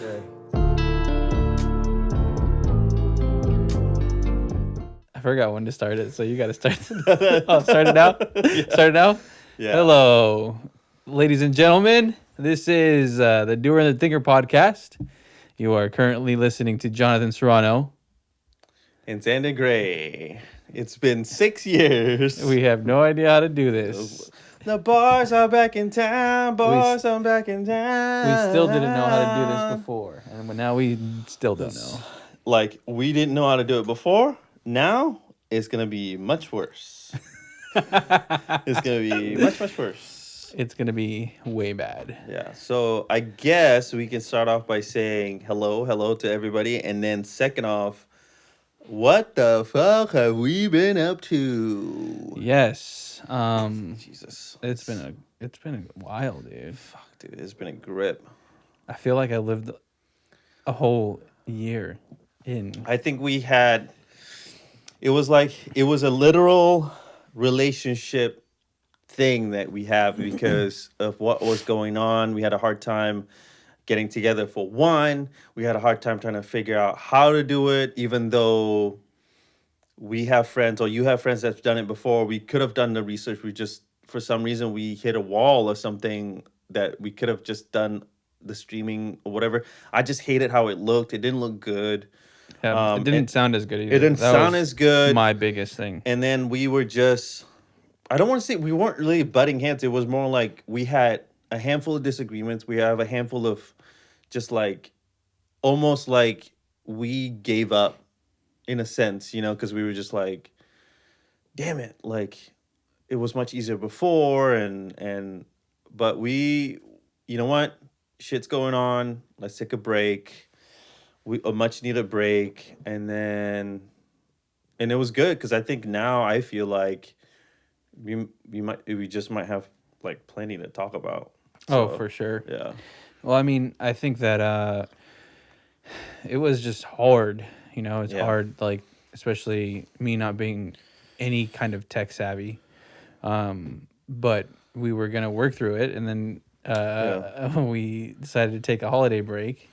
Okay. I forgot when to start it, so you got to start. Oh, start it now. Yeah. Start it now. Yeah. Hello, ladies and gentlemen. This is the Doer and the Thinker podcast. You are currently listening to Jonathan Serrano. And Xander Gray. It's been 6 years. We have no idea how to do this. The bars are back in town. Bars are back in town. We still didn't know how to do this before, and now we still don't know. Like, we didn't know how to do it before. Now, it's going to be much worse. It's going to be much worse. It's gonna be way bad. Yeah. So, I guess we can start off by saying hello to everybody. And then, second off, what the fuck have we been up to? Yes. Jesus. It's been a while, dude. Fuck, dude. It's been a grip. I feel like I lived a whole year in. I think it was a literal relationship thing that we have because of what was going on. We had a hard time getting together for one. We had a hard time trying to figure out how to do it, even though we have friends or you have friends that's done it before. We could have done the research. We just, for some reason, we hit a wall or something that we could have just done the streaming or whatever. I just hated how it looked. It didn't look good. Yeah, it didn't sound as good either. It didn't sound as good. My biggest thing. And then we were just, I don't want to say we weren't really butting heads. It was more like we had a handful of disagreements. We have a handful of just like, almost like we gave up in a sense, because we were just like, damn it, like it was much easier before. But we, you know what? Shit's going on. Let's take a break. A much needed break. And it was good because I think now I feel like we just might have like plenty to talk about. So, for sure. Yeah. Well, I mean, I think that it was just hard. It's hard, like, especially me not being any kind of tech savvy. But we were going to work through it. And then we decided to take a holiday break.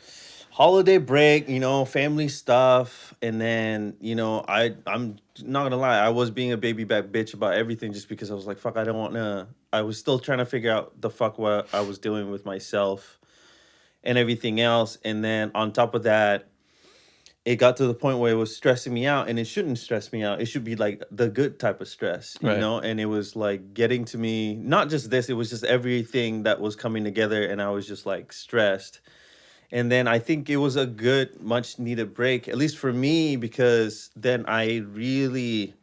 Family stuff. And then, I'm not going to lie. I was being a baby back bitch about everything just because I was like, fuck, I don't want to. I was still trying to figure out the fuck what I was doing with myself and everything else. And then on top of that, it got to the point where it was stressing me out, and it shouldn't stress me out. It should be like the good type of stress, right. And it was like getting to me, not just this, it was just everything that was coming together, and I was just like stressed. And then I think it was a good, much needed break, at least for me, because then I really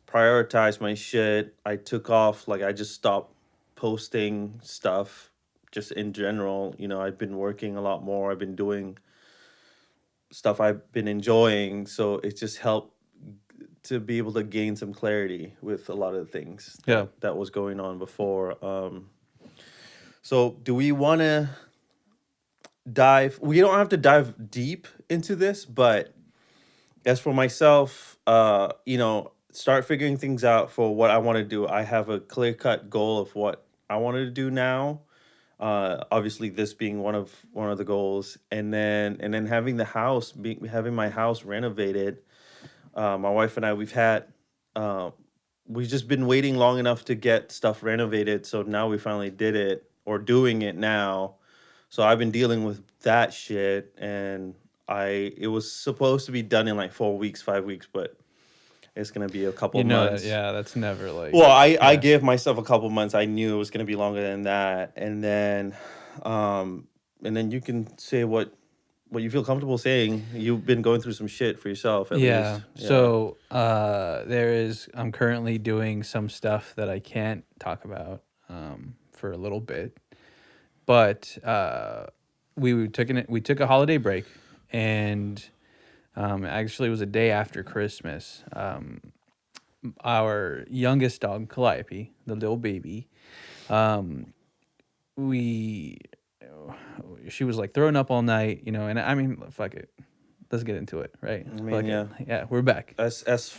prioritized my shit. I took off, like I just stopped posting stuff just in general. I've been working a lot more. I've been doing stuff I've been enjoying, so it just helped to be able to gain some clarity with a lot of the things that was going on before. So do we want to dive? We don't have to dive deep into this, but as for myself, start figuring things out for what I want to do. I have a clear-cut goal of what I wanted to do now. Obviously this being one of the goals, and then having my house renovated. My wife and I, we've just been waiting long enough to get stuff renovated, so now we finally did it, or doing it now. So I've been dealing with that shit, and it was supposed to be done in like 4 weeks, 5 weeks, but it's going to be a couple months. That's never like... Well, I gave myself a couple months. I knew it was going to be longer than that. And then you can say what you feel comfortable saying. You've been going through some shit for yourself, at least. Yeah. So I'm currently doing some stuff that I can't talk about for a little bit. But we took a holiday break, and... actually, it was a day after Christmas. Our youngest dog, Calliope, the little baby, she was like throwing up all night, and I mean, fuck it. Let's get into it, right? I mean, yeah, we're back. As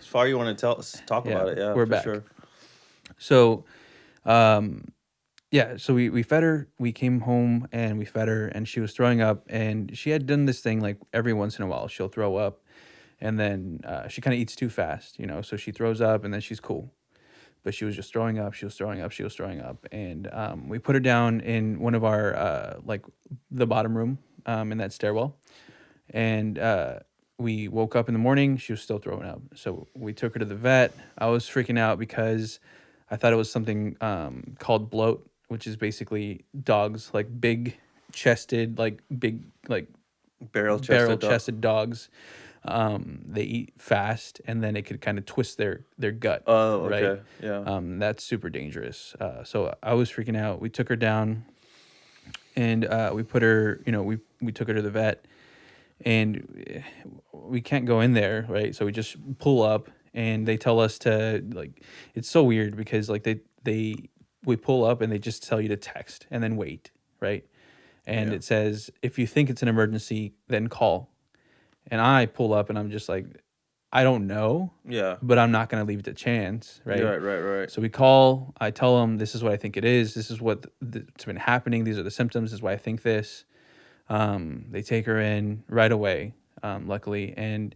far you want to talk about it, yeah, we're for back. Sure. So, yeah, so we fed her. We came home and we fed her, and she was throwing up. And she had done this thing like every once in a while she'll throw up, and then she kind of eats too fast, you know. So she throws up, and then she's cool. But she was just throwing up. She was throwing up. She was throwing up, and we put her down in one of our like the bottom room in that stairwell, and we woke up in the morning. She was still throwing up, so we took her to the vet. I was freaking out because I thought it was something called bloat, which is basically dogs like big chested, like big like Barrel barrel chested dog. chested dogs. They eat fast, and then it could kind of twist their gut, Oh, right? okay. Yeah. That's super dangerous. So I was freaking out. We took her down, and we put her. You know, we took her to the vet, and we can't go in there, right? So we just pull up, and they tell us to like. It's so weird because like they we pull up, and they just tell you to text and then wait, right? And Yeah. it says if you think it's an emergency, then call. And I pull up, and I'm just like, I don't know, Yeah. but I'm not going to leave it to chance, right? Right. So we call. I tell them this is what I think it is. This is what's been happening. These are the symptoms. This is why I think this. They take her in right away, luckily, and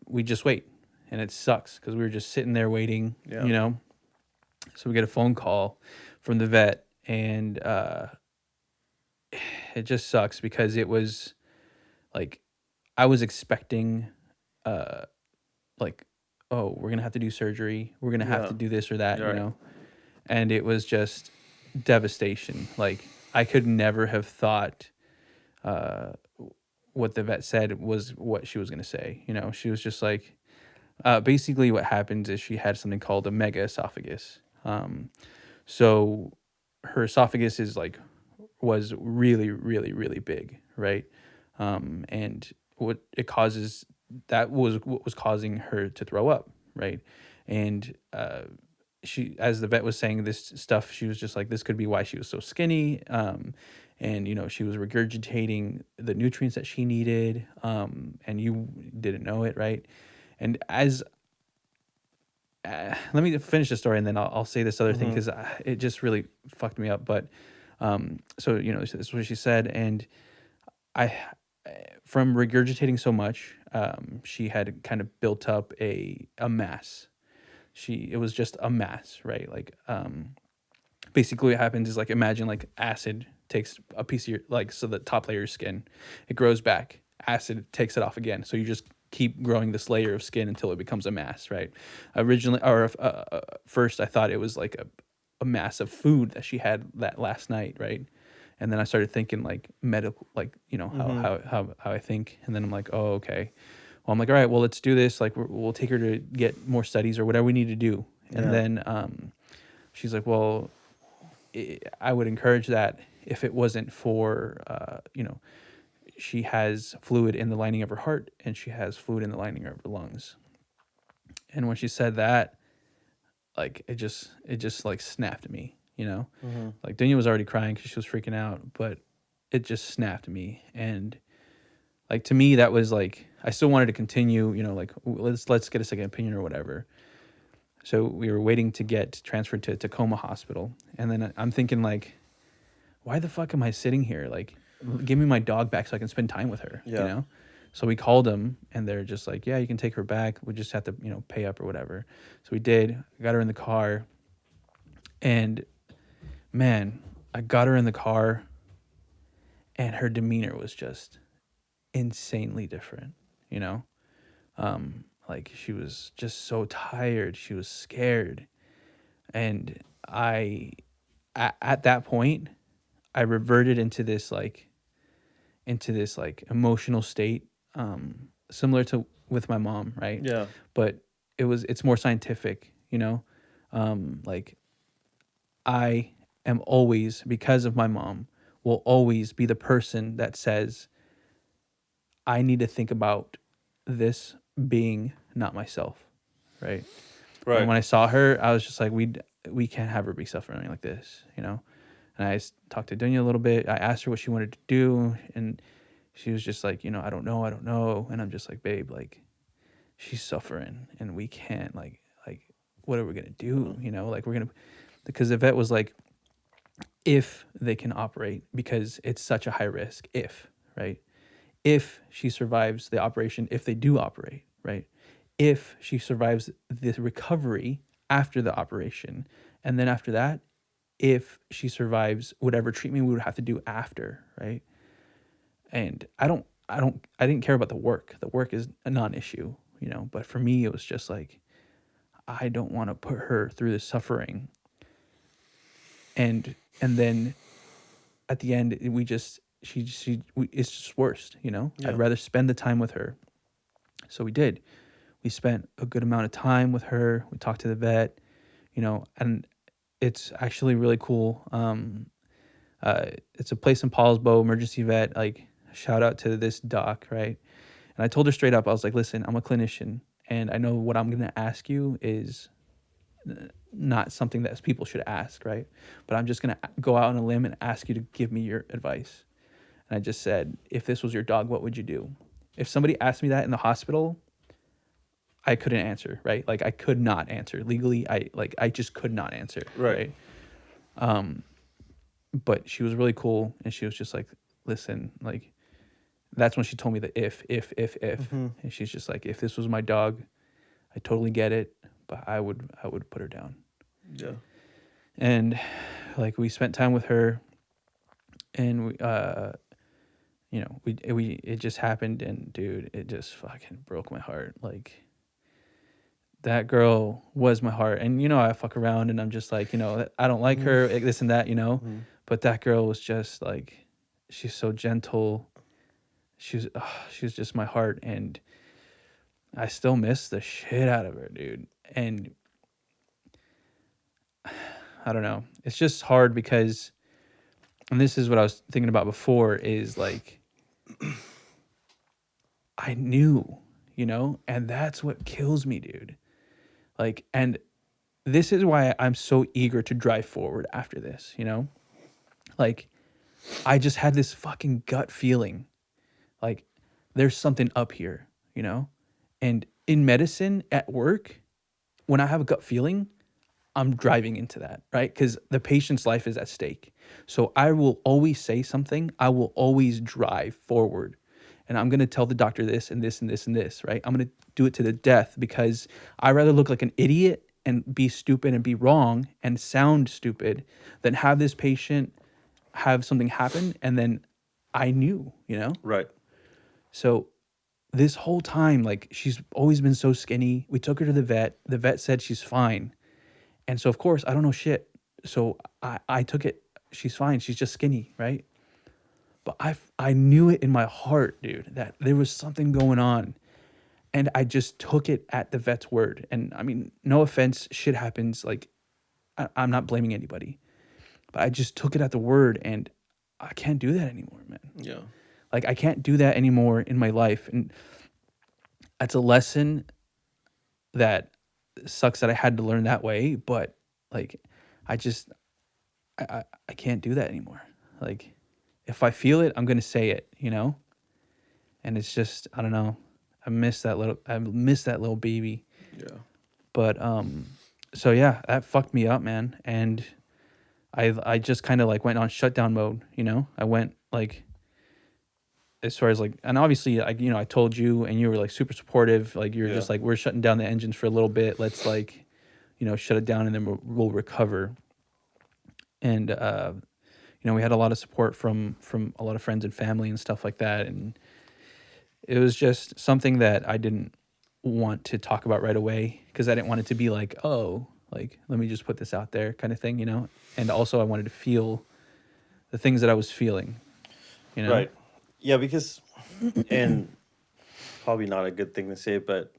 we just wait, and it sucks because we were just sitting there waiting, Yeah. you know. So we get a phone call from the vet, and it just sucks because it was like I was expecting, uh, like, oh, we're gonna have to do surgery. We're gonna have Yeah. to do this or that, you Right. know. And it was just devastation. Like I could never have thought uh, what the vet said was what she was going to say. You know, she was just like, basically what happens is she had something called a mega esophagus. So her esophagus is like, was really, really, really big, right? And what it causes, that was what was causing her to throw up, right? And she, as the vet was saying this stuff, she was just like, this could be why she was so skinny. And you know, she was regurgitating the nutrients that she needed, and you didn't know it, right? And as let me finish the story, and then I'll say this other thing Mm-hmm. because it just really fucked me up. But so you know, this is what she said, and I, from regurgitating so much, she had kind of built up a mass. It was just a mass, right? Like basically what happens is like imagine like acid takes a piece of your like so the top layer of skin, it grows back. Acid takes it off again, so you just keep growing this layer of skin until it becomes a mass, right? Originally, or first, I thought it was like a mass of food that she had that last night, right? And then I started thinking like medical, like you know Mm-hmm. how I think, and then I'm like, oh okay, well I'm like, all right, well let's do this. Like we'll take her to get more studies or whatever we need to do, and Yeah. then she's like, well I would encourage that if it wasn't for, you know, she has fluid in the lining of her heart and she has fluid in the lining of her lungs. And when she said that, like it just like snapped me, you know, Mm-hmm. like Dunya was already crying because she was freaking out, but it just snapped me. And like to me, that was like I still wanted to continue, you know, like let's get a second opinion or whatever. So we were waiting to get transferred to Tacoma Hospital, and then I'm thinking like, why the fuck am I sitting here? Like, give me my dog back so I can spend time with her, you Yeah. know? So we called them and they're just like, yeah, you can take her back. We just have to, you know, pay up or whatever. So we did. Got her in the car. And man, I got her in the car and her demeanor was just insanely different, you know? Like she was just so tired. She was scared. And at that point, I reverted into this like emotional state, similar to with my mom, right? Yeah. But it's more scientific, you know. Like I am always, because of my mom, will always be the person that says I need to think about this being not myself, right? And Right. when I saw her, I was just like, we can't have her be suffering like this, you know. And talked to Dunya a little bit. I asked her what she wanted to do, and she was just like, you know, I don't know. And I'm just like, babe, like she's suffering, and we can't like what are we gonna do? You know, like we're gonna because the vet was like, if they can operate, because it's such a high risk. If, right? If she survives the operation, if they do operate, right? If she survives the recovery after the operation, and then after that, if she survives whatever treatment we would have to do after, right? And I didn't care about the work. The work is a non-issue, you know, but for me it was just like, I don't want to put her through the suffering. And then at the end we just it's just worst, you know. I'd Yeah. rather spend the time with her. So we did. We spent a good amount of time with her. We talked to the vet, you know, and it's actually really cool. It's a place in Paulsbo, emergency vet. Like, shout out to this doc, right? And I told her straight up, I was like, listen, I'm a clinician, and I know what I'm gonna ask you is not something that people should ask, right? But I'm just gonna go out on a limb and ask you to give me your advice. And I just said, if this was your dog, what would you do? If somebody asked me that in the hospital, I couldn't answer, right? Like, I could not answer legally. I just could not answer, Right. right? But she was really cool, and she was just like, listen, like, that's when she told me the if, Hmm. and she's just like, if this was my dog, I totally get it, but I would put her down. Yeah. And like, we spent time with her, and we you know, we it just happened, and dude, it just fucking broke my heart. Like, that girl was my heart. And you know, I fuck around and I'm just like, you know, I don't like Hmm. her, like, this and that, you know. Hmm. But that girl was just like, she's so gentle. She was just my heart, and I still miss the shit out of her, dude. And I don't know. It's just hard because, and this is what I was thinking about before, is like, I knew, you know, and that's what kills me, dude. Like, and this is why I'm so eager to drive forward after this, you know? Like, I just had this fucking gut feeling, like, there's something up here, you know? And in medicine, at work, when I have a gut feeling, I'm driving into that, right? Because the patient's life is at stake. So I will always say something. I will always drive forward. And I'm going to tell the doctor this and this and this and this, right? I'm going to do it to the death, because I rather look like an idiot and be stupid and be wrong and sound stupid than have this patient have something happen and then I knew, you know? Right. So this whole time, like, she's always been so skinny. We took her to the vet. The vet said she's fine. And so, of course, I don't know shit. So I took it. She's fine. She's just skinny, right? But I knew it in my heart, dude, that there was something going on. And I just took it at the vet's word. And I mean, no offense, shit happens. Like, I'm not blaming anybody. But I just took it at the word, and I can't do that anymore, man. Yeah. Like, I can't do that anymore in my life. And that's a lesson that sucks that I had to learn that way. But like, I just, I can't do that anymore. Like, if I feel it, I'm gonna say it, you know? And it's just, I don't know. I miss that little baby. Yeah. But so yeah, that fucked me up, man. And I just kind of like went on shutdown mode, you know? I went like, as far as like, and obviously I, you know, I told you, and you were like super supportive. Like, you were Yeah. just like, we're shutting down the engines for a little bit. Let's, like, you know, shut it down, and then we'll recover. And you know, we had a lot of support from a lot of friends and family and stuff like that. And it was just something that I didn't want to talk about right away, because I didn't want it to be like, oh, like, let me just put this out there kind of thing, you know? And also I wanted to feel the things that I was feeling, you know? Right. Yeah, because, and probably not a good thing to say, but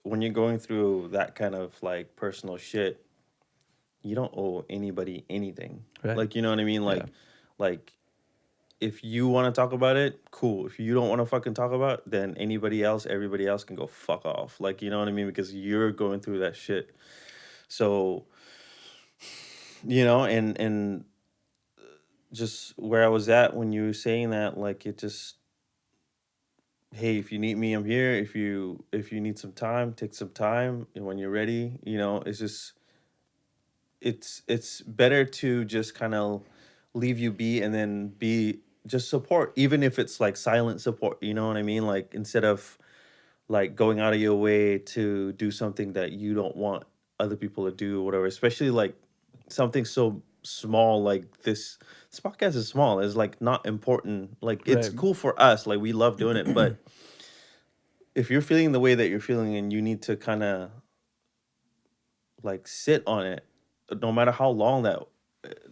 when you're going through that kind of like personal shit, you don't owe anybody anything. Right. Like, you know what I mean? Yeah. Like if you want to talk about it, cool. If you don't want to fucking talk about it, then everybody else can go fuck off. Like, you know what I mean? Because you're going through that shit. So, you know, and just where I was at when you were saying that, like, it just, hey, if you need me, I'm here. If you need some time, take some time. And when you're ready, you know, it's just it's better to just kind of leave you be and then be just support, even if it's like silent support, you know what I mean? Like instead of like going out of your way to do something that you don't want other people to do or whatever, especially like something so small like this podcast is small, is like not important. Like it's Right. cool for us, like we love doing it, but if you're feeling the way that you're feeling and you need to kind of like sit on it, no matter how long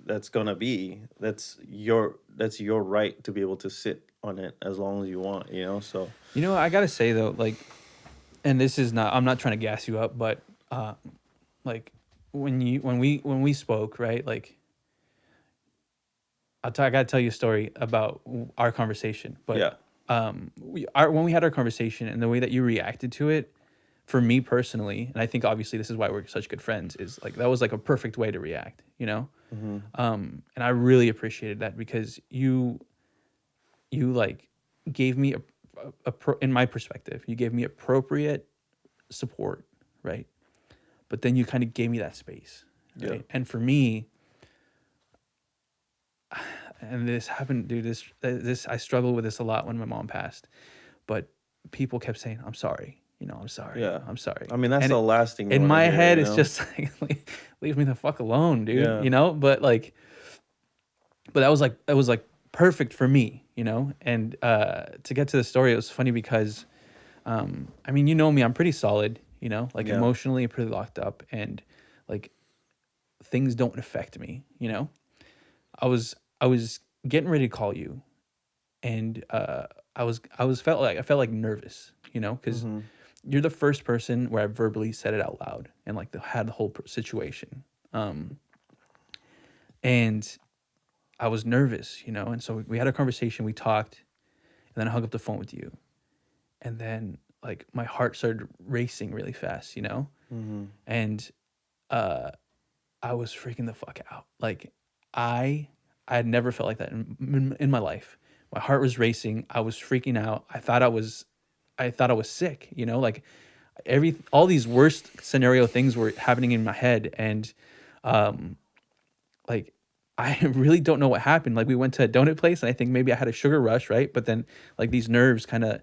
that's gonna be, that's your right to be able to sit on it as long as you want, you know? So You know, I gotta say though, like, and this is not, I'm not trying to gas you up, but uh, like when we spoke, right? Like, I gotta tell you a story about our conversation, but yeah. when we had our conversation and the way that you reacted to it, for me personally, and I think obviously this is why we're such good friends, is like that was like a perfect way to react, you know. Hmm. And I really appreciated that because you like gave me in my perspective, you gave me appropriate support, right? But then you kind of gave me that space, Yeah. right? And for me, and this happened, dude, this I struggled with this a lot when my mom passed, but people kept saying, "I'm sorry, I'm sorry, Yeah. I'm sorry," I mean, that's and the last thing you in want to my hear, head, you it's know? just like, leave me the fuck alone, dude, Yeah. But like, but that was like perfect for me, And to get to the story, it was funny because, I mean, you know me, I'm pretty solid, like Yeah. emotionally pretty locked up, and like things don't affect me, I was getting ready to call you, and I felt like nervous, because Hmm. you're the first person where I verbally said it out loud and like had the whole situation. Um, and I was nervous, and so we had a conversation, we talked, and then I hung up the phone with you, and then like my heart started racing really fast, Hmm. and uh, I was freaking the fuck out. Like I I had never felt like that in my life. My heart was racing. I was freaking out. I thought I was sick, like all these worst scenario things were happening in my head, and um like I really don't know what happened. Like we went to a donut place and I think maybe I had a sugar rush, right? But then like these nerves kind of,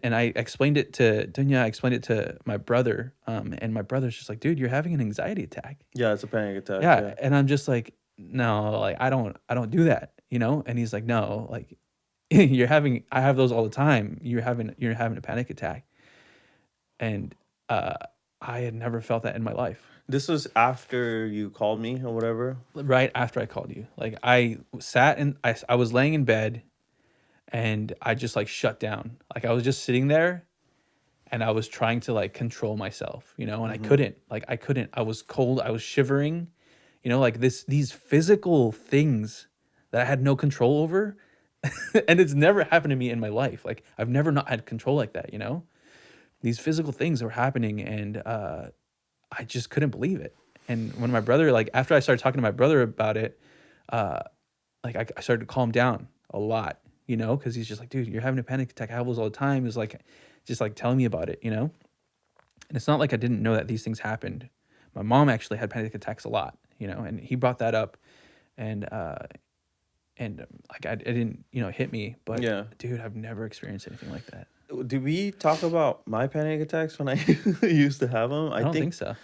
and I explained it to Dunya, I explained it to my brother, and my brother's just like, dude, you're having an anxiety attack. Yeah, it's a panic attack. Yeah, Yeah. and I'm just like, no, like I don't do that, And he's like, no, like I have those all the time. You're having a panic attack, and uh, I had never felt that in my life. This was after you called me or whatever. Right after I called you, like I sat and I was laying in bed and I just like shut down. Like I was just sitting there and I was trying to like control myself, and I Hmm. couldn't. Like I couldn't. I was cold. I was shivering. Like these physical things that I had no control over, and it's never happened to me in my life. Like I've never not had control like that. These physical things were happening, and I just couldn't believe it. And when my brother, like after I started talking to my brother about it, uh, like I started to calm down a lot, because he's just like, dude, you're having a panic attack. I have those all the time. He's like, just like telling me about it. And it's not like I didn't know that these things happened. My mom actually had panic attacks a lot, and he brought that up, and like I didn't, hit me, but Yeah. dude, I've never experienced anything like that. Did we talk about my panic attacks when I used to have them? I I don't think think, so.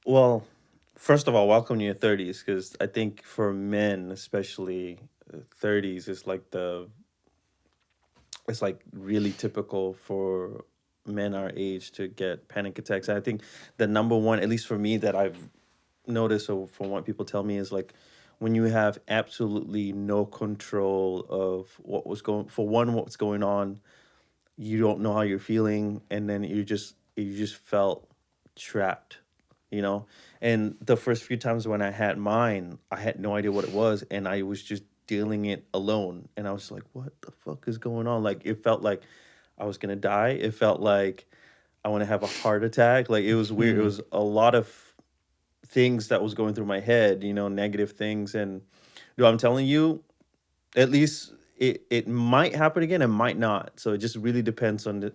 well, first of all, welcome to your 30s, because I think for men, especially 30s, is like it's like really typical for men our age to get panic attacks. I think the number one, at least for me, that I've noticed, or from what people tell me, is like when you have absolutely no control of what's going on, you don't know how you're feeling, and then you just felt trapped, you know. And the first few times when I had mine, I had no idea what it was, and I was just dealing it alone, and I was like, what the fuck is going on? Like it felt like I was gonna die. It felt like I want to have a heart attack. Like it was weird. It Hmm. was a lot of things that was going through my head, negative things. And I'm telling you, at least it might happen again and might not. So it just really depends on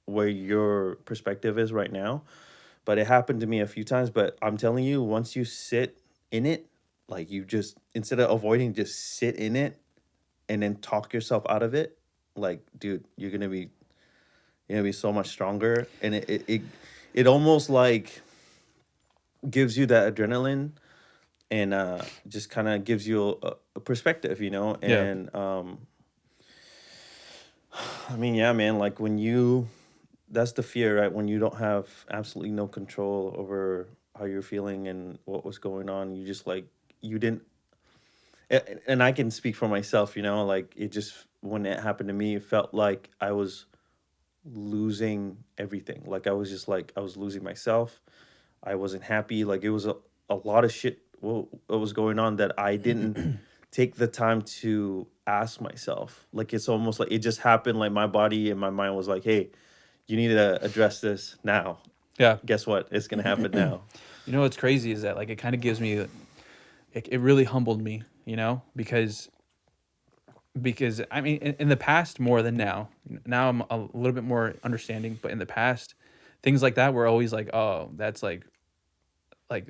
where your perspective is right now. But it happened to me a few times. But I'm telling you, once you sit in it, like you just instead of avoiding, just sit in it and then talk yourself out of it. Like, dude, you're gonna be so much stronger, and it almost like gives you that adrenaline, and just kind of gives you a perspective, Yeah. and I mean, yeah, man, like when you that's the fear, right? When you don't have absolutely no control over how you're feeling and what was going on, you just like you didn't and I can speak for myself, like it just when it happened to me, it felt like I was losing everything. Like I was just like I was losing myself. I wasn't happy. Like it was a lot of shit what was going on that I didn't take the time to ask myself. Like it's almost like it just happened. Like my body and my mind was like, hey, you need to address this now. Yeah. Guess what? It's gonna happen now. You know what's crazy is that like it kind of gives me it really humbled me, because I mean in the past more than now. Now I'm a little bit more understanding, but in the past things like that were always like, oh, that's like like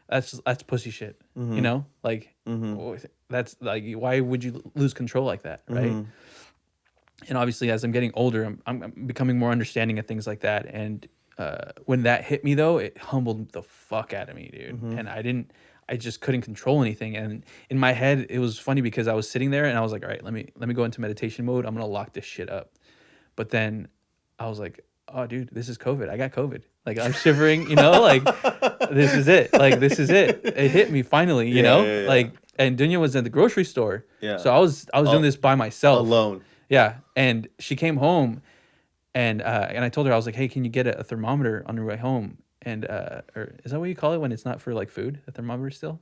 that's pussy shit, Mm-hmm. like Mm-hmm. oh, that's like why would you lose control like that, right? Mm-hmm. And obviously as I'm getting older, I'm becoming more understanding of things like that. And when that hit me though, it humbled the fuck out of me, dude. Mm-hmm. And I just couldn't control anything. And in my head it was funny because I was sitting there and I was like, all right, let me go into meditation mode, I'm gonna lock this shit up. But then I was like, oh dude, this is COVID, I got COVID, like I'm shivering, like this is it, like this is it, it hit me finally, Yeah, yeah, yeah. like. And Dunya was at the grocery store, Yeah. so I was doing All this by myself. alone. Yeah, and she came home, and I told her, I was like, "Hey, can you get a thermometer on your way home?" And or is that what you call it when it's not for like food? A thermometer still,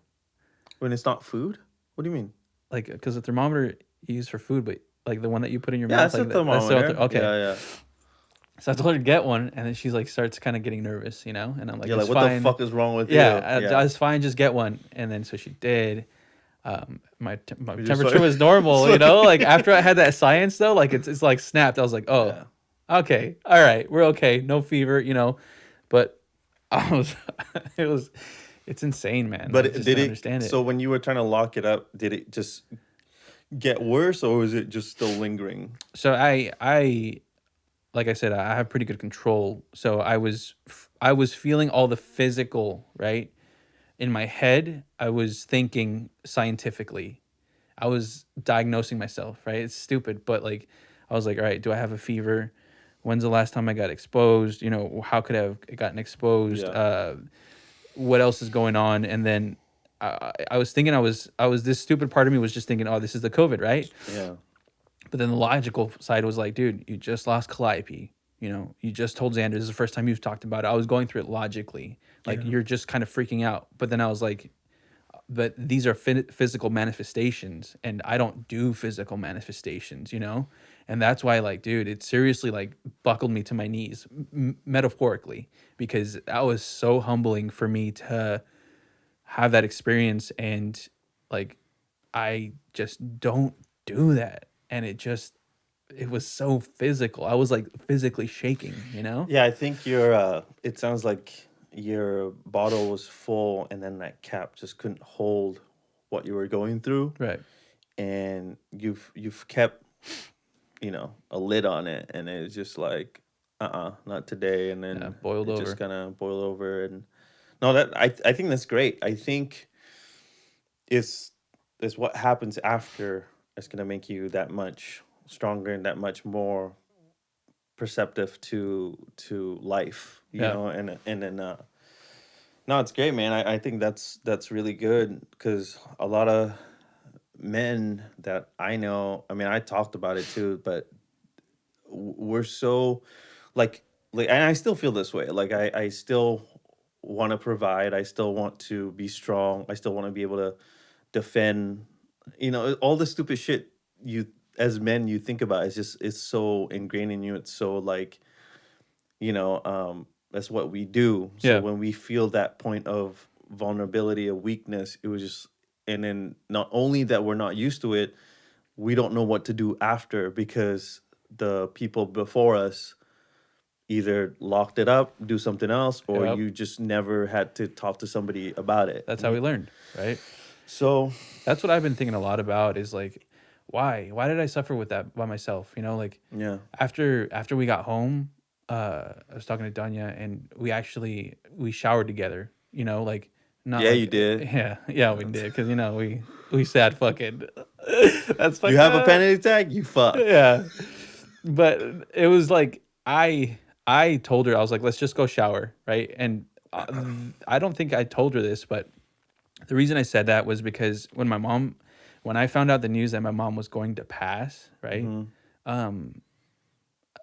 When it's not food? What do you mean? like because a thermometer you use for food, but like the one that you put in your Yeah, mouth, it's a like that's still thermometer. okay. Yeah, yeah. So I told her to get one, and then she's like starts kind of getting nervous, and I'm like, You're like, "It's what the fine." fuck is wrong with you? Yeah, Yeah. it's fine. Just get one. And then so she did. My You're just temperature like, was normal, it's Like like- after I had that science though, like it's like snapped. I was like, oh, yeah. okay, all right, we're okay, no fever. But I was, it was, it's insane, man. But Like just did to it? understand it. So when you were trying to lock it up, did it just get worse, or was it just still lingering? So I like I said, I have pretty good control. So I was feeling all the physical, right? In my head, I was thinking scientifically. I was diagnosing myself, right? It's stupid, but like I was like, all right, do I have a fever? When's the last time I got exposed? How could I have gotten exposed? Yeah. What else is going on? And then I was thinking I was this stupid part of me was just thinking, oh, this is the COVID, right? Yeah. But then the logical side was like, dude, you just lost Calliope. You just told Xander, this is the first time you've talked about it. I was going through it logically. Like, Yeah. you're just kind of freaking out. But then I was like, but these are physical manifestations, and I don't do physical manifestations. And that's why, like, dude, it seriously, like, buckled me to my knees, metaphorically, because that was so humbling for me to have that experience. And, like, I just don't do that. And it was so physical. I was like physically shaking. Yeah, I think it sounds like your bottle was full and then that cap just couldn't hold what you were going through, Right. and you've kept, a lid on it, and it's just like, not today, and Yeah. then Boiled it just over. kind of boiled over. And no, that I think that's great. I think it's it's what happens after that's gonna make you that much stronger and that much more perceptive to life, Yeah. and then no, it's great, man. I think that's really good, because a lot of men that I know, I mean, I talked about it too, but we're so like and I still feel this way. Like I still want to provide, I still want to be strong, I still want to be able to defend, all the stupid shit you as men you think about. It's so ingrained in you. It's so like, that's what we do. So Yeah. when we feel that point of vulnerability, of weakness, it was just, and then not only that we're not used to it, we don't know what to do after, because the people before us either locked it up, do something else, or Yep. you just never had to talk to somebody about it. That's how we learned, right? So That's what I've been thinking a lot about is like, why did I suffer with that by myself? You know, like yeah, after we got home, I was talking to Danya and we showered together, you know, like not yeah, you like did. yeah, we did because you know we said fucking that's You fucked have a up. panic attack, you fuck. Yeah. But it was like I told her I was like, let's just go shower, right? And I don't think I told her this, but the reason I said that was because when I found out the news that my mom was going to pass, right? Hmm. Um,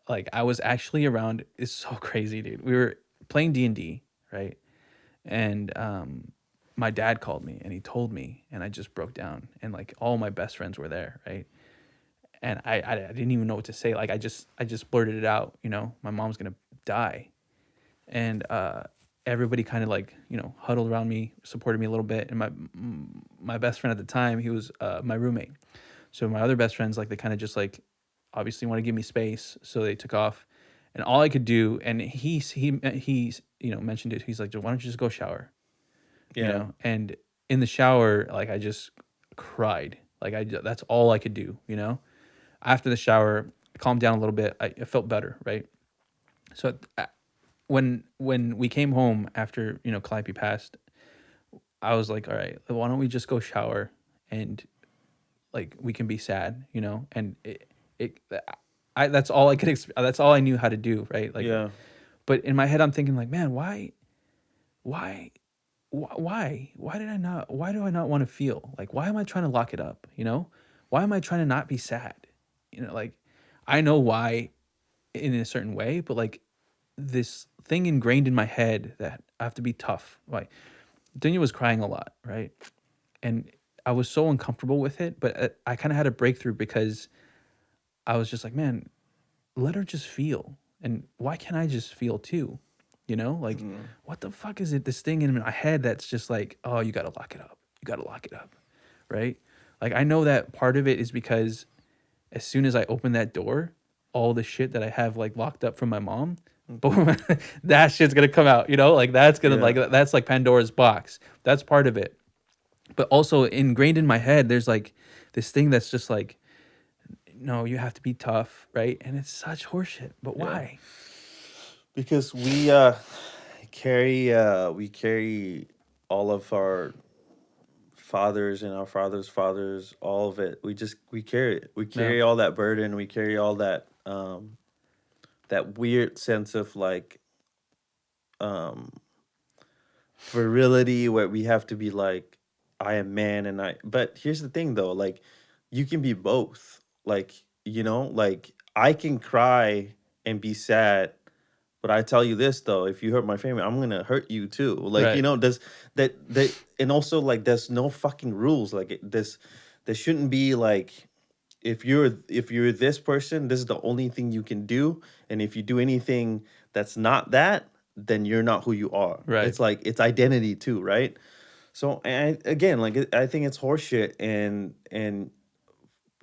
like I was actually around. It's so crazy, dude. We were playing D&D, right? And my dad called me and he told me, and I just broke down. And like all my best friends were there, right? And I didn't even know what to say. Like I just blurted it out. You know, my mom's gonna die, and everybody kind of like huddled around me, supported me a little bit. And my best friend at the time, he was my roommate. So my other best friends, like they kind of just like obviously want to give me space, so they took off. And all I could do, and he's mentioned it. He's like, why don't you just go shower? Yeah, And in the shower, like I just cried. Like that's all I could do. After the shower, I calmed down a little bit. I felt better, right? So when we came home after Calliope passed, I was like, all right, why don't we just go shower and like we can be sad. And it I that's all I could that's all I knew how to do, right? Like, yeah. but in my head I'm thinking like, man, why why did I not why do I not want to feel? Like, why am I trying to lock it up? Why am I trying to not be sad? Like I know why in a certain way, but like this thing ingrained in my head that I have to be tough. Like Dunya was crying a lot, right? And I was so uncomfortable with it, but I kind of had a breakthrough because I was just like, man, let her just feel. And why can't I just feel too? Like Mm. what the fuck is it? This thing in my head that's just like, oh, you got to lock it up. You got to lock it up. Right? Like I know that part of it is because as soon as I open that door, all the shit that I have like locked up from my mom, boom, that shit's gonna come out. Like that's gonna Yeah, like that's like Pandora's box. That's part of it. But also ingrained in my head, there's like this thing that's just like, no, you have to be tough, right? And it's such horseshit. But yeah. why? Because we carry all of our fathers and our fathers' fathers, all of it. We carry it. We No. carry all that burden. We carry all that weird sense of like um virility where we have to be like, I am man and I. But here's the thing though, like you can be both. Like, like I can cry and be sad. But I tell you this though, if you hurt my family, I'm gonna hurt you too. Like, Right. does that and also like there's no fucking rules. Like there shouldn't be like, if you're this person, this is the only thing you can do. And if you do anything that's not that, then you're not who you are. Right. It's like it's identity too, right? So and again, like I think it's horseshit, and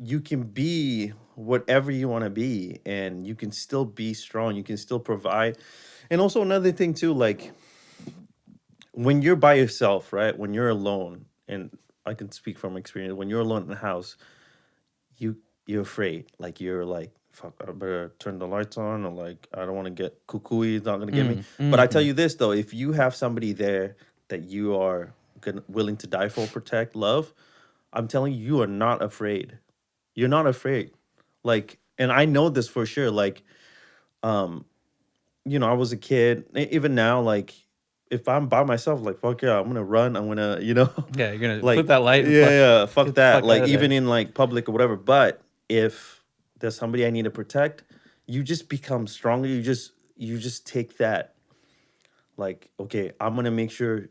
you can be whatever you want to be, and you can still be strong. You can still provide. And also another thing too, like when you're by yourself, right? When you're alone, and I can speak from experience, when you're alone in the house, you you're afraid. Like you're like, fuck, I better turn the lights on, or like I don't want to get cuckoo, he's not gonna get me. Mm, But I tell mhm. you this though, if you have somebody there that you are willing to die for, protect, love, I'm telling you, you are not afraid. You're not afraid. Like, and I know this for sure. Like, um, I was a kid. Even now, like, if I'm by myself, like, fuck yeah, I'm gonna run. I'm gonna, Yeah, you're gonna flip like, that light and yeah, yeah, fuck get the that. fuck out Like, of even there. in like public or whatever. But if there's somebody I need to protect, you just become stronger. You just take that. Like, okay, I'm gonna make sure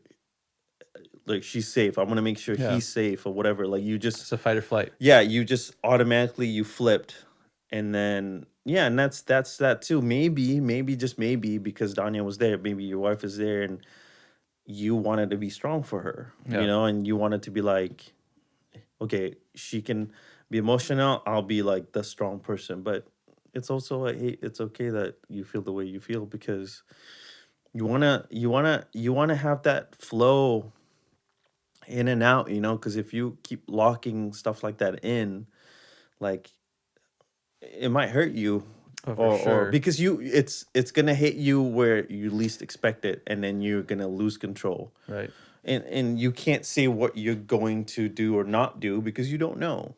like she's safe. I'm gonna make sure Yeah. he's safe or whatever. Like, you just It's a fight or flight. yeah, you just automatically you flipped. And then yeah, and that's that too. Maybe just maybe because Danya was there, maybe your wife is there and you wanted to be strong for her, Yeah. and you wanted to be like, okay, she can be emotional, I'll be like the strong person. But it's also it's okay that you feel the way you feel, because you wanna have that flow in and out, because if you keep locking stuff like that in, like, it might hurt you, Oh, for or sure. because it's gonna hit you where you least expect it, and then you're gonna lose control, Right. and you can't say what you're going to do or not do because you don't know.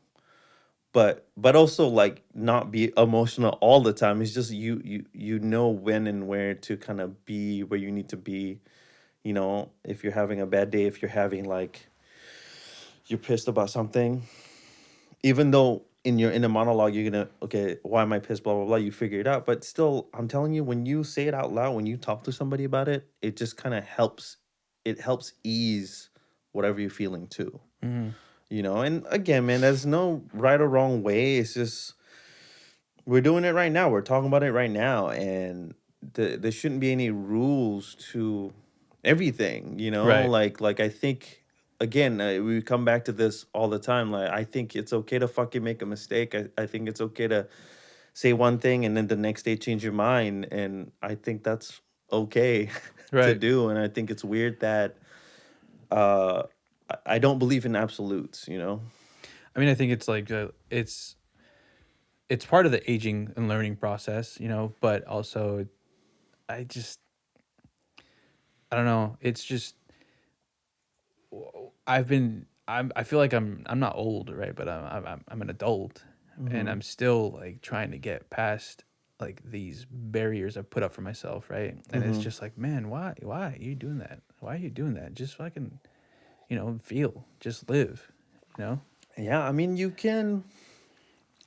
But also, like, not be emotional all the time. It's just you know when and where to kind of be where you need to be. If you're having a bad day, if you're having, like, you're pissed about something, even though in a monologue you're gonna, okay, why am I pissed, blah blah blah, you figure it out, but still, I'm telling you, when you say it out loud, when you talk to somebody about it, it just kind of helps. It helps ease whatever you're feeling too. Hmm. And again, man, there's no right or wrong way. It's just we're doing it right now. We're talking about it right now, and there shouldn't be any rules to everything. Right. Like, I think, again, we come back to this all the time. Like, I think it's okay to fucking make a mistake. I think it's okay to say one thing and then the next day change your mind, and I think that's okay to Right. do. And I think it's weird that uh, I don't believe in absolutes. I mean, I think it's like it's part of the aging and learning process, but also I just I don't know. It's just I feel like I'm not old, right? But I'm an adult, and Hmm. I'm still like trying to get past like these barriers I've put up for myself, right? And it's Hmm. just like, man, why are you doing that? Why are you doing that? Just fucking, feel, just live, you know? Yeah, I mean, you can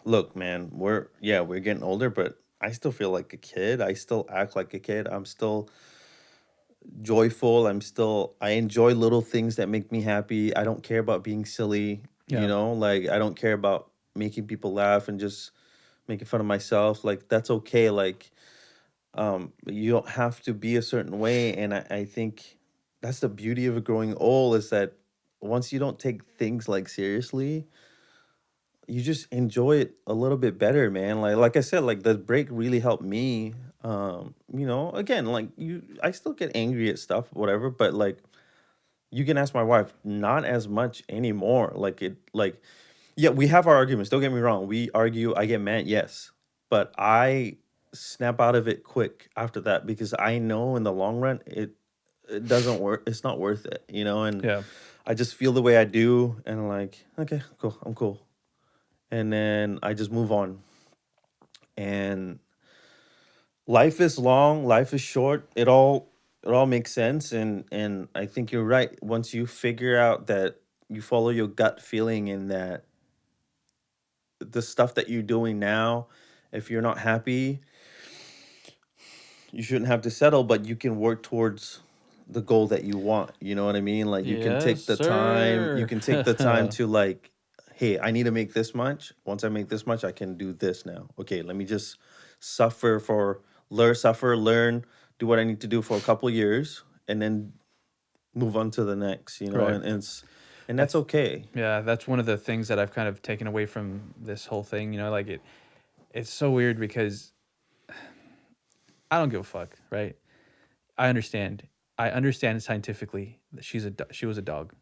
look, man. We're getting older, but I still feel like a kid. I still act like a kid. I'm still joyful. I enjoy little things that make me happy. I don't care about being silly. Yeah. Like, I don't care about making people laugh and just making fun of myself. Like, that's okay. Like, you don't have to be a certain way, and I think that's the beauty of growing old, is that once you don't take things like seriously, you just enjoy it a little bit better, man. Like I said, like, the break really helped me. Again, like, I still get angry at stuff, whatever, but, like, you can ask my wife, not as much anymore. Yeah, we have our arguments. Don't get me wrong. We argue, I get mad, yes. But I snap out of it quick after that, because I know in the long run it doesn't work. It's not worth it. And Yeah. I just feel the way I do, and I'm like, okay, cool, I'm cool. And then I just move on. And life is long, life is short. It all makes sense, and I think you're right. Once you figure out that you follow your gut feeling, and that the stuff that you're doing now, if you're not happy, you shouldn't have to settle, but you can work towards the goal that you want. You know what I mean? Like, you can Yes, take the time, you sir. can take the time to, like, hey, I need to make this much. Once I make this much, I can do this now. Okay, let me just learn, do what I need to do for a couple years, and then move on to the next, Right. and I that's th- okay. yeah, that's one of the things that I've kind of taken away from this whole thing, like it's so weird because I don't give a fuck, right? I understand. I understand scientifically that she was a dog.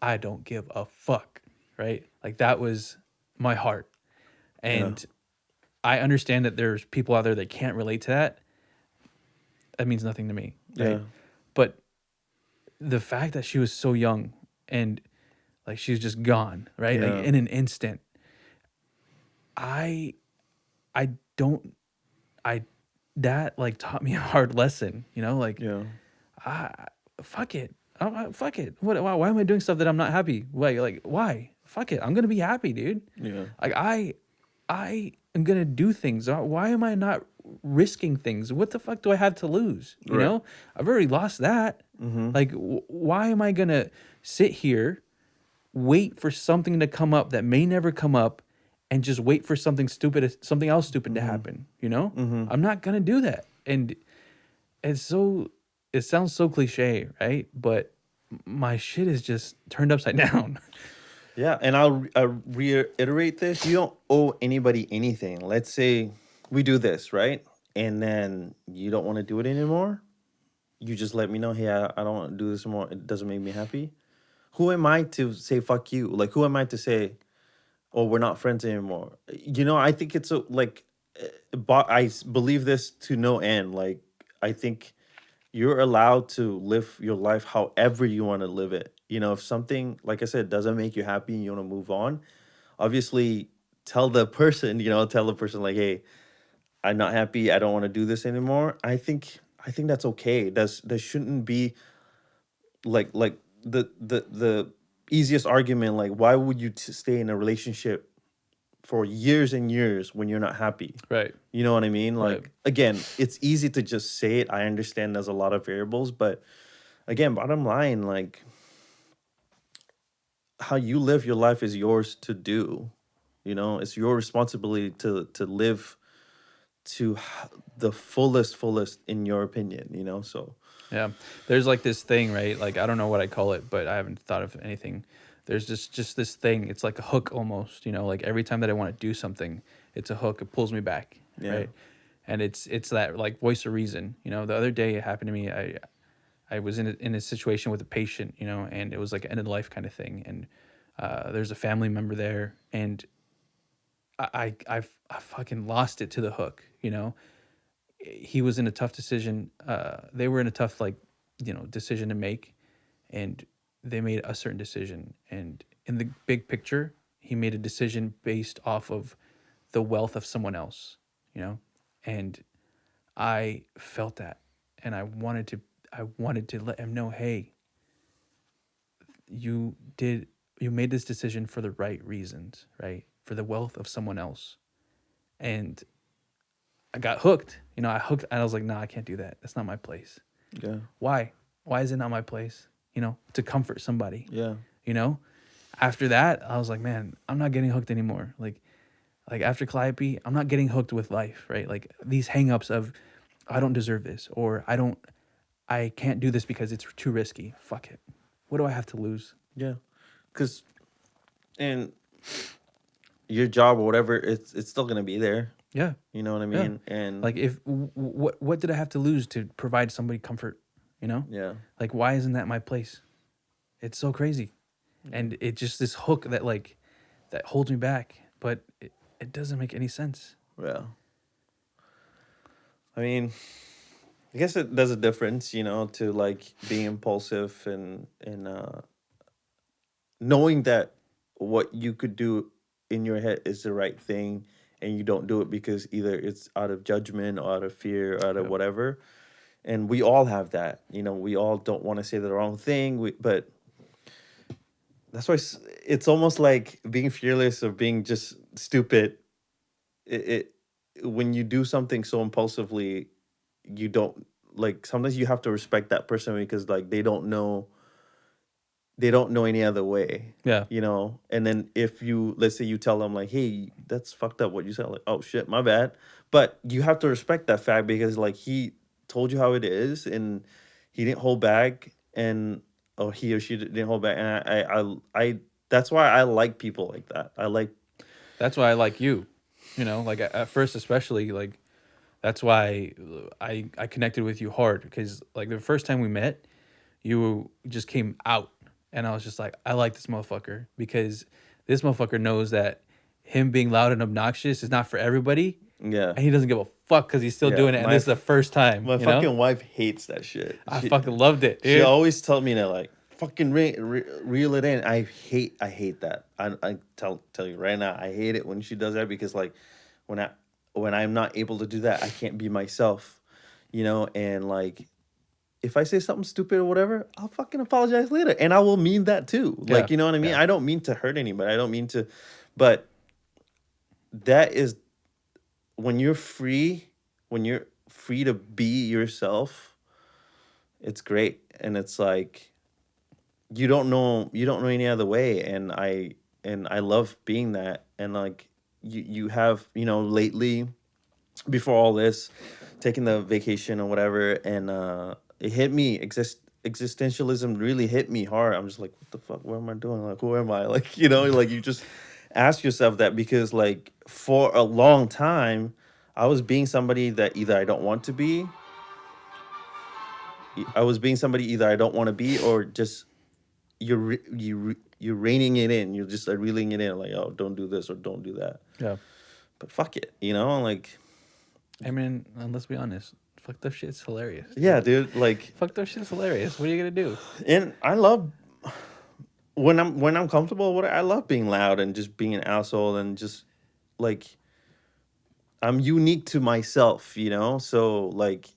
I don't give a fuck, right? Like that was my heart. Yeah. And I understand that there's people out there that can't relate to that. That means nothing to me, Yeah. right? But the fact that she was so young and like she's just gone, right? Like Yeah. in an instant. I I don't I that like taught me a hard lesson, like Yeah. I fuck it. Fuck it. Why am I doing stuff that I'm not happy? Why? Fuck it. I'm gonna be happy, dude. Yeah. Like I am gonna do things. Why am I not risking things? What the fuck do I have to lose? Right. I've already lost that. Mm-hmm. Like, why am I gonna sit here, wait for something to come up that may never come up, and just wait for something else stupid to Mm-hmm. happen? Mm-hmm. I'm not gonna do that. And it's so it sounds so cliche, right? But my shit is just turned upside down. Yeah, and I'll reiterate this. You don't owe anybody anything. Let's say, we do this, right? And then you don't want to do it anymore. You just let me know, hey, I don't want to do this anymore. It doesn't make me happy. Who am I to say fuck you? Like, who am I to say, oh, we're not friends anymore? I think it's but believe this to no end. Like, I think you're allowed to live your life however you want to live it. If something, like I said, doesn't make you happy and you want to move on, obviously tell the person like, hey, I'm not happy. I don't want to do this anymore. I think that's okay. That shouldn't be like the easiest argument. Like, why would you stay in a relationship for years and years when you're not happy? Right. You know what I mean? Right. Like, again, it's easy to just say it. I understand there's a lot of variables, but again, bottom line, like, how you live your life is yours to do. It's your responsibility to live to the fullest in your opinion. So Yeah. There's like this thing, right? Like I don't know what I call it, but I haven't thought of anything. There's just this thing. It's like a hook almost, like every time that I want to do something, it's a hook. It pulls me back, yeah. right? And it's that like voice of reason. The other day it happened to me. I was in a situation with a patient, and it was like an end of life kind of thing. And there's a family member there, and I fucking lost it to the hook. He was in a tough decision. They were in a tough decision to make, and they made a certain decision. And in the big picture, he made a decision based off of the wealth of someone else. And I felt that, and I wanted to let him know, hey, you made this decision for the right reasons, right? For the wealth of someone else. And I got hooked. I hooked and I was like, nah, I can't do that. That's not my place. Yeah. Why? Why is it not my place? To comfort somebody. Yeah. After that, I was like, man, I'm not getting hooked anymore. Like after Calliope, I'm not getting hooked with life, right? Like these hangups of I don't deserve this, or I can't do this because it's too risky. Fuck it. What do I have to lose? Yeah. Cuz and your job or whatever, it's still going to be there. Yeah. You know what I Yeah. mean? And Like if what did I have to lose to provide somebody comfort? yeah. Like why isn't that my place? It's so crazy, and it just this hook that holds me back, but it doesn't make any sense. Yeah. I mean, I guess there's a difference, to like being impulsive and knowing that what you could do in your head is the right thing, and you don't do it because either it's out of judgment or out of fear or out of Yep. whatever. And we all have that. We all don't want to say the wrong thing, but that's why it's almost like being fearless or being just stupid. It when you do something so impulsively, you don't like sometimes you have to respect that person because like they don't know any other way. Yeah. And then if you, let's say you tell them like, hey, that's fucked up what you said, like, oh shit, my bad. But you have to respect that fact because like he told you how it is and he didn't hold back, and or he or she didn't hold back. And I that's why I like people like that. I like. That's why I like you. Like at first, especially like that's why I connected with you hard, because like the first time we met, you just came out, and I was just like, I like this motherfucker because this motherfucker knows that him being loud and obnoxious is not for everybody, Yeah. and he doesn't give a fuck because he's still Yeah, doing it, and this is the first time. My fucking wife hates that shit. I fucking loved it, She dude. always tell me that like fucking reel it in. I hate that. I tell you right now, I hate it when she does that because like when I'm not able to do that, I can't be myself, and like if I say something stupid or whatever, I'll fucking apologize later, and I will mean that too. Yeah, Like, you know what I mean? yeah. I don't mean to hurt anybody. I don't mean to, but that is when you're free to be yourself, it's great. And it's like you don't know any other way, and I love being that. And like you have, lately, before all this, taking the vacation or whatever, and it hit me, existentialism really hit me hard. I'm just like, what the fuck, what am I doing, like, who am I, like, like you just ask yourself that because like for a long time I was being somebody that either I don't want to be. I was being somebody either I don't want to be, or just you're reining it in. You're just like reeling it in, like, oh, don't do this or don't do that. Yeah. But fuck it, you know, like. I mean, let's be honest. Fucked up shit's hilarious. Yeah, dude. Like, fucked up shit's hilarious. What are you gonna do? And I love when I'm comfortable with it. I love being loud and just being an asshole and just like I'm unique to myself, you know. So like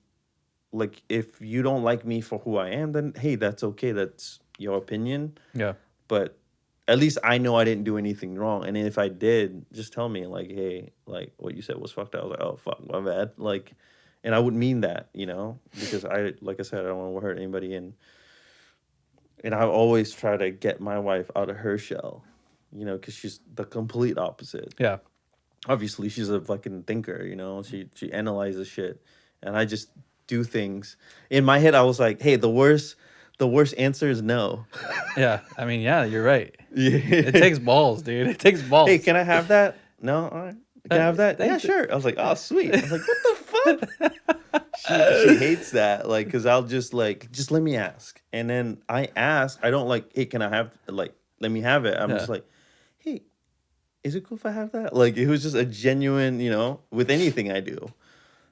if you don't like me for who I am, then hey, that's okay. That's your opinion. Yeah. But at least I know I didn't do anything wrong. And if I did, just tell me, like, hey, like what you said was fucked up. I was like, oh fuck, my bad. Like, and I would mean that, you know, because like I said, I don't want to hurt anybody. And I always try to get my wife out of her shell, you know, because she's the complete opposite. Yeah. Obviously, she's a fucking thinker, you know. She analyzes shit, and I just do things. In my head, I was like, hey, the worst answer is no. Yeah. I mean, yeah, you're right. Yeah. It takes balls, dude. It takes balls. Hey, can I have that? No? All right. Can I have that? Yeah, sure. I was like, oh, sweet. I was like, what the fuck? She hates that. Like, because I'll just let me ask. And then I ask. I don't like, hey, can I have, like, let me have it. I'm just like, hey, is it cool if I have that? Like, it was just a genuine, you know, with anything I do.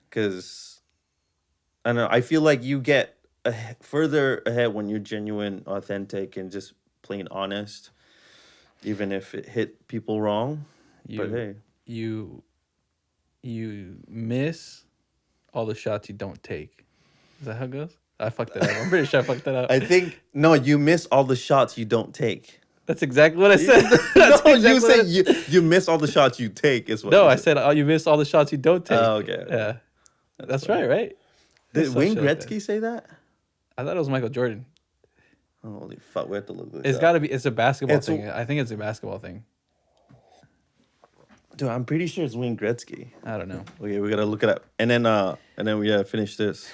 Because, I don't know, I feel like you get further ahead when you're genuine, authentic, and just plain honest, even if it hit people wrong. But hey. You miss all the shots you don't take. Is that how it goes? I fucked that up. I'm pretty sure I fucked that up. I think, no, you miss all the shots you don't take. That's exactly what I said. No, you say you miss all the shots you take is what. No, I said you miss all the shots you don't take. Oh, okay. Yeah. That's right? Did Wayne Gretzky say that? I thought it was Michael Jordan. Holy fuck, we have to look this It's up. got to be, it's a basketball thing. I think it's a basketball thing. Dude, I'm pretty sure it's Wayne Gretzky. I don't know. Okay, we gotta look it up. And then we gotta finish this.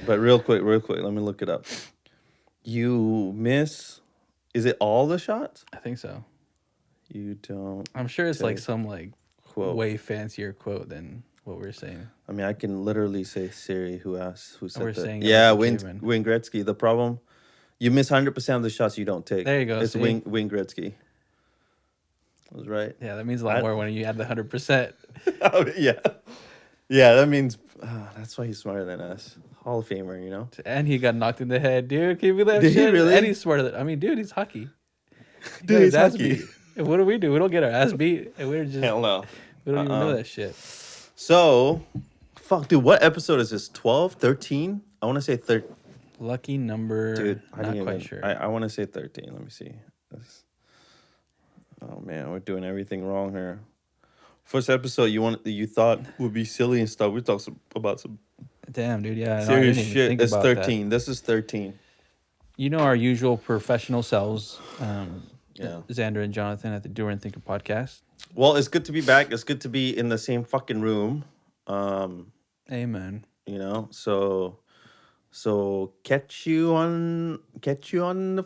But real quick, let me look it up. You miss, is it all the shots? I think so. You don't. I'm sure it's like some like quote. Way fancier quote than what we're saying. I mean, I can literally say Siri who said we're that. saying Yeah, Wayne Gretzky. The problem, you miss 100% of the shots you don't take. There you go. It's Wayne Gretzky. I was right. Yeah, that means a lot more when you add the 100%. Oh, yeah. Yeah, that means that's why he's smarter than us. Hall of Famer, you know? And he got knocked in the head, dude. Can you believe that Did shit? he really? And he's smarter than, I mean, dude, he's hockey. Dude, he's hockey. And what do? We don't get our ass beat. And we're just, Hell no. We don't even know that shit. So, fuck, dude, what episode is this? 12? 13? I want to say 13. Lucky number. Dude, not quite sure. I want to say 13. Let me see. Oh, man, we're doing everything wrong here. First episode you thought would be silly and stuff. We talked about some damn, dude, yeah. serious shit. It's 13. This is 13. You know our usual professional selves, yeah. Xander and Jonathan at the Doer and Thinker podcast. Well, it's good to be back. It's good to be in the same fucking room. Amen. You know, so catch you on the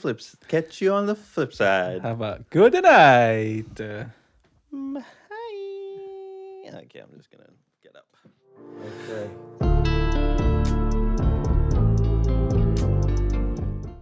flip side. How about good night? Hi. Okay, I'm just gonna get up. Okay.